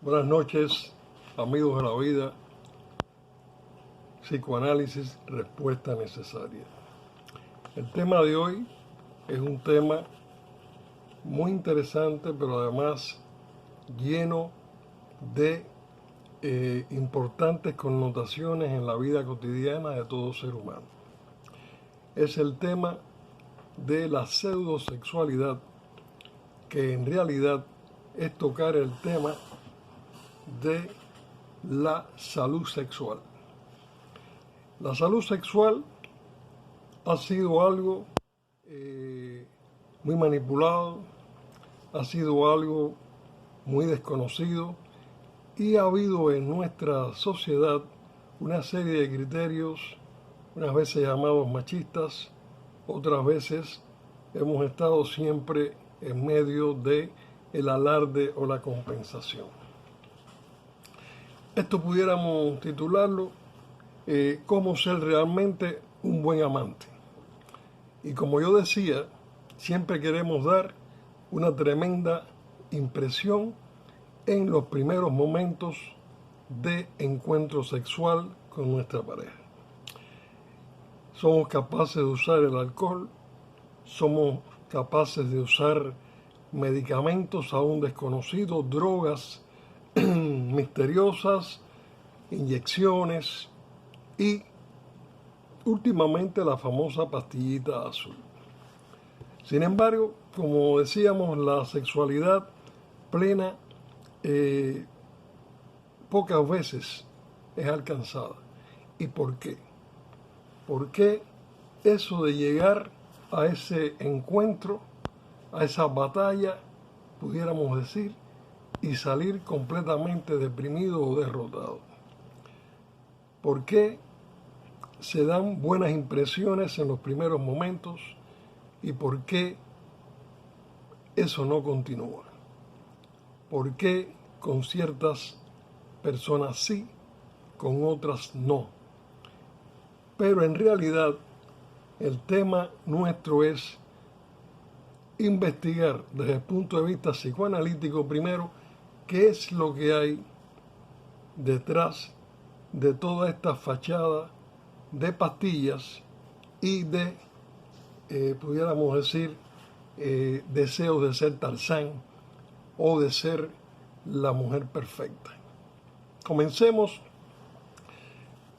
Buenas noches, amigos de la vida. Psicoanálisis, respuesta necesaria. El tema de hoy es un tema muy interesante, pero además lleno de importantes connotaciones en la vida cotidiana de todo ser humano. Es el tema de la pseudosexualidad, que en realidad es tocar el tema de la salud sexual. La salud sexual ha sido algo muy manipulado, ha sido algo muy desconocido y ha habido en nuestra sociedad una serie de criterios, unas veces llamados machistas, otras veces hemos estado siempre en medio de el alarde o la compensación. Esto pudiéramos titularlo cómo ser realmente un buen amante. Y como yo decía, siempre queremos dar una tremenda impresión en los primeros momentos de encuentro sexual con nuestra pareja. Somos capaces de usar el alcohol, somos capaces de usar medicamentos aún desconocidos, drogas misteriosas, inyecciones y últimamente la famosa pastillita azul. Sin embargo, como decíamos, la sexualidad plena pocas veces es alcanzada. ¿Y por qué? ¿Por qué eso de llegar a ese encuentro, a esa batalla, pudiéramos decir, y salir completamente deprimido o derrotado? ¿Por qué se dan buenas impresiones en los primeros momentos y por qué eso no continúa? ¿Por qué con ciertas personas sí, con otras no? Pero en realidad el tema nuestro es investigar desde el punto de vista psicoanalítico primero qué es lo que hay detrás de toda esta fachada de pastillas y de, pudiéramos decir, deseos de ser Tarzán o de ser la mujer perfecta. Comencemos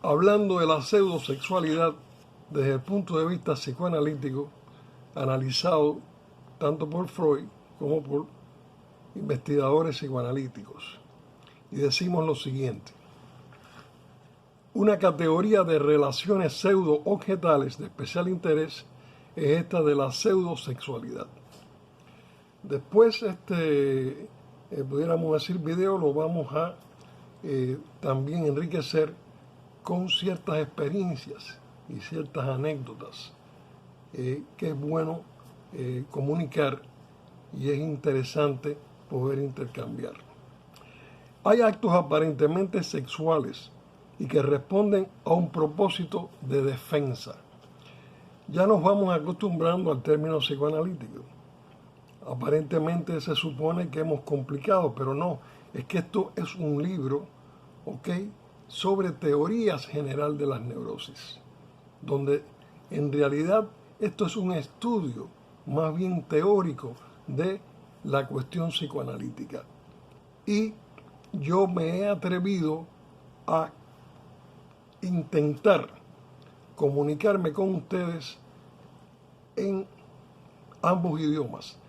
hablando de la pseudosexualidad desde el punto de vista psicoanalítico, analizado tanto por Freud como por investigadores psicoanalíticos. Y decimos lo siguiente: una categoría de relaciones pseudo-objetales de especial interés es esta de la pseudosexualidad. Después, pudiéramos decir, video lo vamos a también enriquecer con ciertas experiencias y ciertas anécdotas que es bueno comunicar y es interesante poder intercambiar. Hay actos aparentemente sexuales y que responden a un propósito de defensa. Ya nos vamos acostumbrando al término psicoanalítico. Aparentemente se supone que hemos complicado, pero no, es que esto es un libro, ¿ok?, sobre teorías general de las neurosis, donde en realidad esto es un estudio más bien teórico de la cuestión psicoanalítica. Y yo me he atrevido a intentar comunicarme con ustedes en ambos idiomas,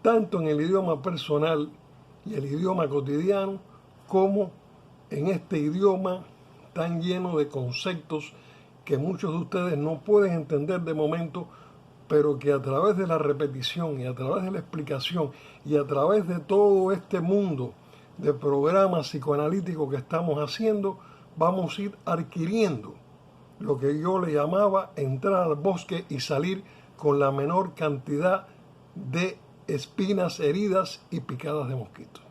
tanto en el idioma personal y el idioma cotidiano, como en este idioma tan lleno de conceptos que muchos de ustedes no pueden entender de momento, pero que a través de la repetición y a través de la explicación y a través de todo este mundo de programas psicoanalíticos que estamos haciendo, vamos a ir adquiriendo lo que yo le llamaba entrar al bosque y salir con la menor cantidad de espinas, heridas y picadas de mosquitos.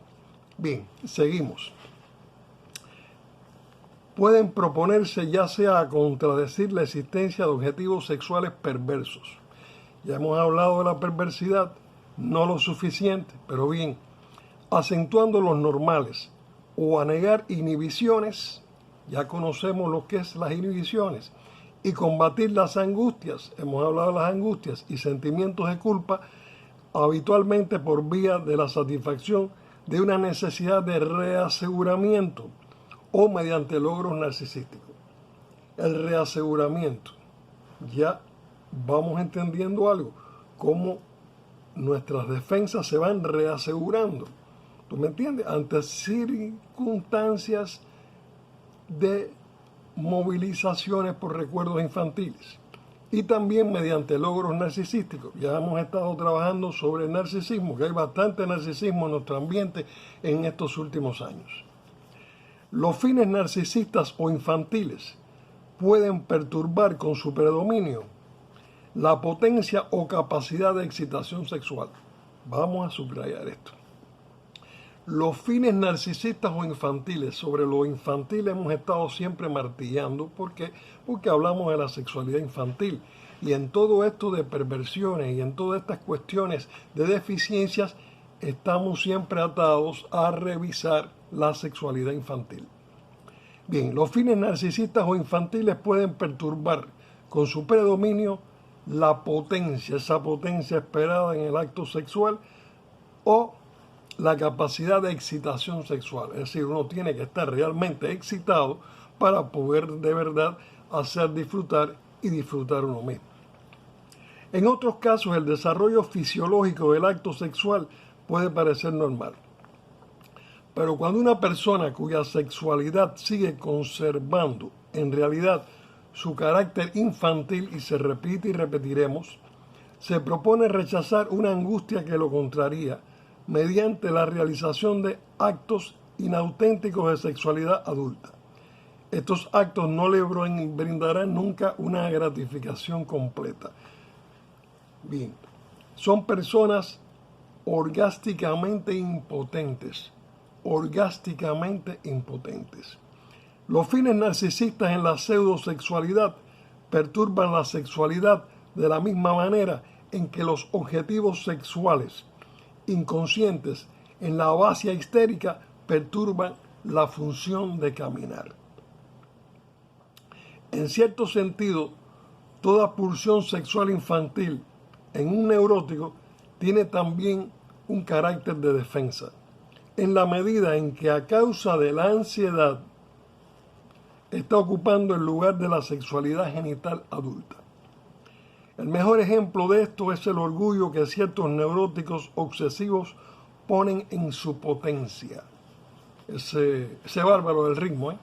Bien, seguimos. Pueden proponerse ya sea a contradecir la existencia de objetivos sexuales perversos. Ya hemos hablado de la perversidad, no lo suficiente, pero bien, acentuando los normales o a negar inhibiciones, ya conocemos lo que es las inhibiciones, y combatir las angustias, hemos hablado de las angustias y sentimientos de culpa, habitualmente por vía de la satisfacción de una necesidad de reaseguramiento o mediante logros narcisísticos. El reaseguramiento, ya vamos entendiendo algo, cómo nuestras defensas se van reasegurando. ¿Tú me entiendes? Ante circunstancias de movilizaciones por recuerdos infantiles y también mediante logros narcisísticos. Ya hemos estado trabajando sobre el narcisismo, que hay bastante narcisismo en nuestro ambiente en estos últimos años. Los fines narcisistas o infantiles pueden perturbar con su predominio la potencia o capacidad de excitación sexual. Vamos a subrayar esto. Los fines narcisistas o infantiles, sobre lo infantil hemos estado siempre martillando. ¿Por qué? Porque hablamos de la sexualidad infantil. Y en todo esto de perversiones y en todas estas cuestiones de deficiencias, estamos siempre atados a revisar la sexualidad infantil. Bien, los fines narcisistas o infantiles pueden perturbar con su predominio la potencia, esa potencia esperada en el acto sexual, o la capacidad de excitación sexual. Es decir, uno tiene que estar realmente excitado para poder de verdad hacer disfrutar y disfrutar uno mismo. En otros casos, el desarrollo fisiológico del acto sexual puede parecer normal. Pero cuando una persona cuya sexualidad sigue conservando en realidad su carácter infantil, y se repite y repetiremos, se propone rechazar una angustia que lo contraría mediante la realización de actos inauténticos de sexualidad adulta. Estos actos no le brindarán nunca una gratificación completa. Bien, son personas orgásticamente impotentes. Los fines narcisistas en la pseudosexualidad perturban la sexualidad de la misma manera en que los objetivos sexuales inconscientes en la abasia histérica perturban la función de caminar. En cierto sentido, toda pulsión sexual infantil en un neurótico tiene también un carácter de defensa, en la medida en que a causa de la ansiedad está ocupando el lugar de la sexualidad genital adulta. El mejor ejemplo de esto es el orgullo que ciertos neuróticos obsesivos ponen en su potencia. Ese bárbaro del ritmo,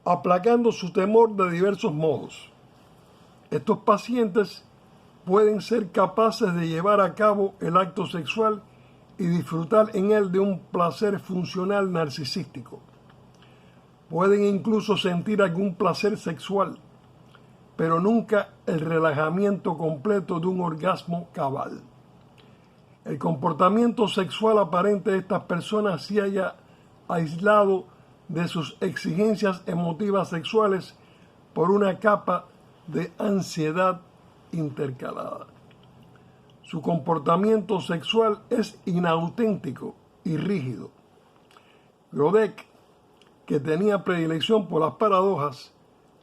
aplacando su temor de diversos modos. Estos pacientes pueden ser capaces de llevar a cabo el acto sexual y disfrutar en él de un placer funcional narcisístico. Pueden incluso sentir algún placer sexual, pero nunca el relajamiento completo de un orgasmo cabal. El comportamiento sexual aparente de estas personas se halla aislado de sus exigencias emotivas sexuales por una capa de ansiedad intercalada. Su comportamiento sexual es inauténtico y rígido. Grodeck, que tenía predilección por las paradojas,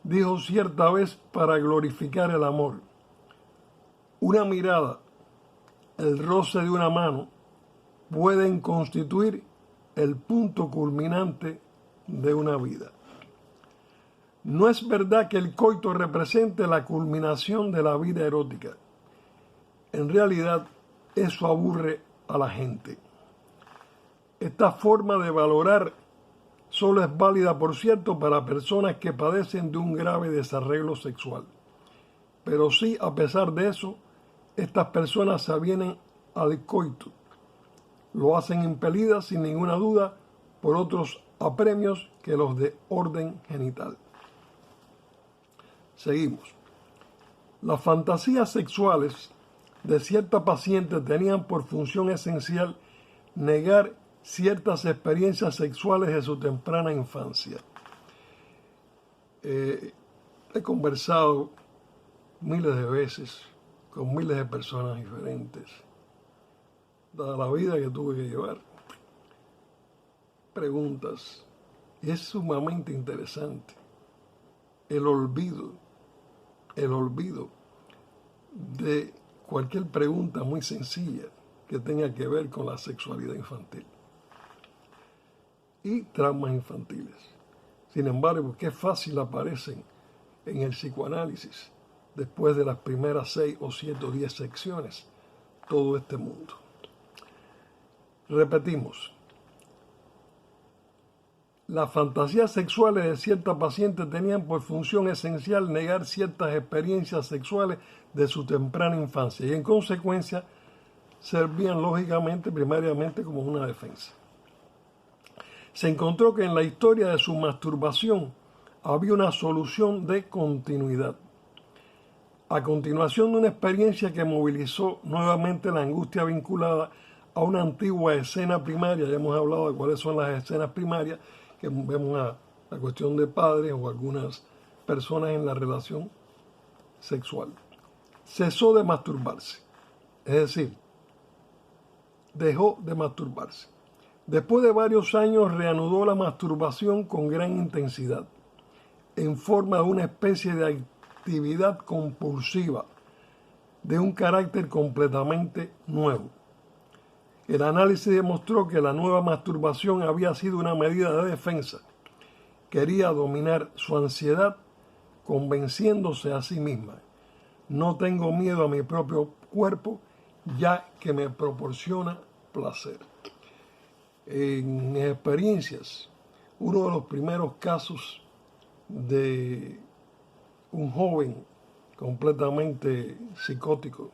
dijo cierta vez para glorificar el amor: una mirada, el roce de una mano, pueden constituir el punto culminante de una vida. No es verdad que el coito represente la culminación de la vida erótica. En realidad, eso aburre a la gente. Esta forma de valorar solo es válida, por cierto, para personas que padecen de un grave desarreglo sexual. Pero sí, a pesar de eso, estas personas se avienen al coito. Lo hacen impelidas, sin ninguna duda, por otros apremios que los de orden genital. Seguimos. Las fantasías sexuales de cierta paciente tenían por función esencial negar ciertas experiencias sexuales de su temprana infancia. He conversado miles de veces con miles de personas diferentes, dada la vida que tuve que llevar. preguntas. Y es sumamente interesante. El olvido de cualquier pregunta muy sencilla que tenga que ver con la sexualidad infantil y traumas infantiles. Sin embargo, qué fácil aparecen en el psicoanálisis después de las primeras 6 o 7 o 10 secciones todo este mundo. Repetimos. Las fantasías sexuales de ciertas pacientes tenían por función esencial negar ciertas experiencias sexuales de su temprana infancia y en consecuencia servían lógicamente primariamente como una defensa. Se encontró que en la historia de su masturbación había una solución de continuidad. A continuación de una experiencia que movilizó nuevamente la angustia vinculada a una antigua escena primaria, ya hemos hablado de cuáles son las escenas primarias, que vemos la cuestión de padres o algunas personas en la relación sexual. Cesó de masturbarse, es decir, dejó de masturbarse. Después de varios años reanudó la masturbación con gran intensidad, en forma de una especie de actividad compulsiva, de un carácter completamente nuevo. El análisis demostró que la nueva masturbación había sido una medida de defensa. Quería dominar su ansiedad convenciéndose a sí misma. No tengo miedo a mi propio cuerpo, ya que me proporciona placer. En mis experiencias, uno de los primeros casos de un joven completamente psicótico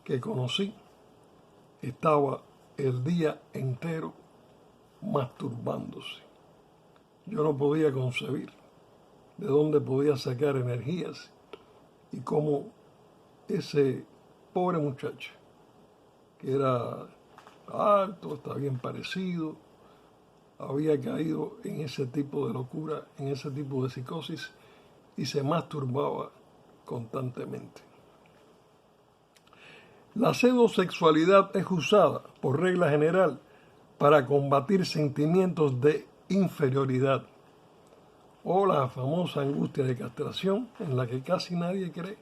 que conocí, estaba el día entero masturbándose. Yo no podía concebir de dónde podía sacar energías y cómo ese pobre muchacho, que era alto, estaba bien parecido, había caído en ese tipo de locura, en ese tipo de psicosis y se masturbaba constantemente. La pseudosexualidad es usada, por regla general, para combatir sentimientos de inferioridad o la famosa angustia de castración, en la que casi nadie cree,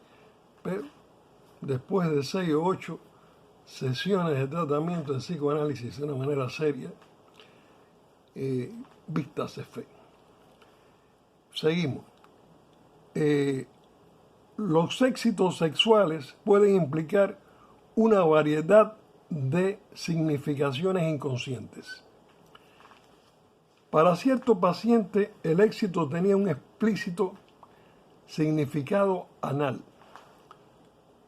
pero después de 6 o 8 sesiones de tratamiento de psicoanálisis de una manera seria, vístase fe. Seguimos. Los éxitos sexuales pueden implicar una variedad de significaciones inconscientes. Para cierto paciente, el éxito tenía un explícito significado anal.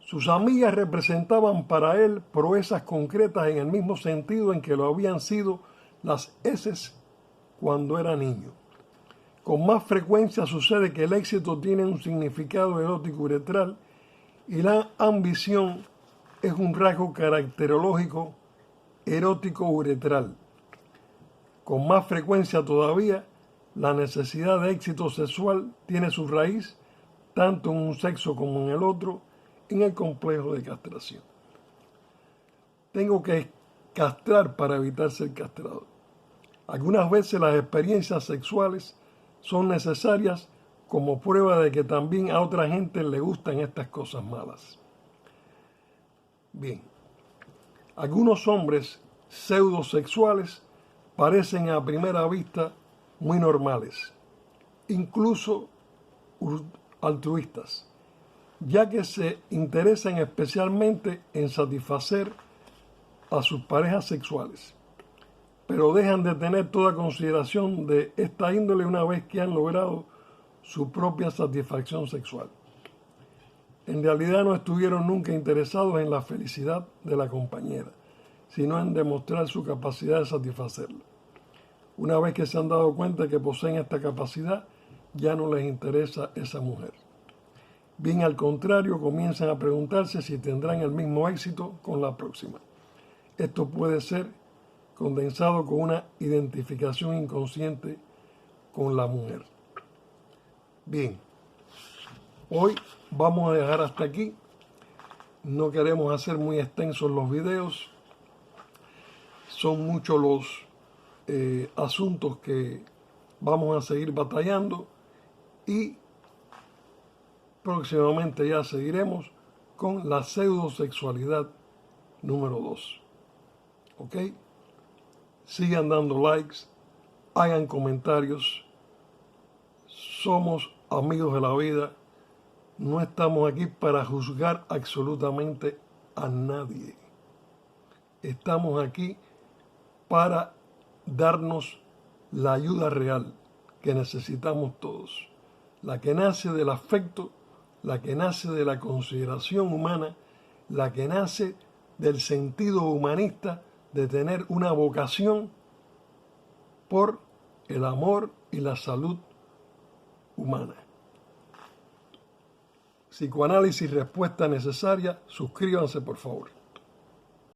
Sus amigas representaban para él proezas concretas en el mismo sentido en que lo habían sido las heces cuando era niño. Con más frecuencia sucede que el éxito tiene un significado erótico uretral y la ambición es un rasgo caracterológico erótico uretral. Con más frecuencia todavía, la necesidad de éxito sexual tiene su raíz, tanto en un sexo como en el otro, en el complejo de castración. Tengo que castrar para evitar ser castrado. Algunas veces las experiencias sexuales son necesarias como prueba de que también a otra gente le gustan estas cosas malas. Bien, algunos hombres pseudosexuales parecen a primera vista muy normales, incluso altruistas, ya que se interesan especialmente en satisfacer a sus parejas sexuales, pero dejan de tener toda consideración de esta índole una vez que han logrado su propia satisfacción sexual. En realidad no estuvieron nunca interesados en la felicidad de la compañera, sino en demostrar su capacidad de satisfacerla. Una vez que se han dado cuenta de que poseen esta capacidad, ya no les interesa esa mujer. Bien al contrario, comienzan a preguntarse si tendrán el mismo éxito con la próxima. Esto puede ser condensado con una identificación inconsciente con la mujer. Bien, hoy vamos a dejar hasta aquí. No queremos hacer muy extensos los videos. Son muchos los asuntos que vamos a seguir batallando y próximamente ya seguiremos con la pseudosexualidad número 2. ¿Ok? Sigan dando likes, hagan comentarios. Somos amigos de la vida. No estamos aquí para juzgar absolutamente a nadie. Estamos aquí para darnos la ayuda real que necesitamos todos. La que nace del afecto, la que nace de la consideración humana, la que nace del sentido humanista de tener una vocación por el amor y la salud humana. Psicoanálisis, respuesta necesaria. Suscríbanse, por favor.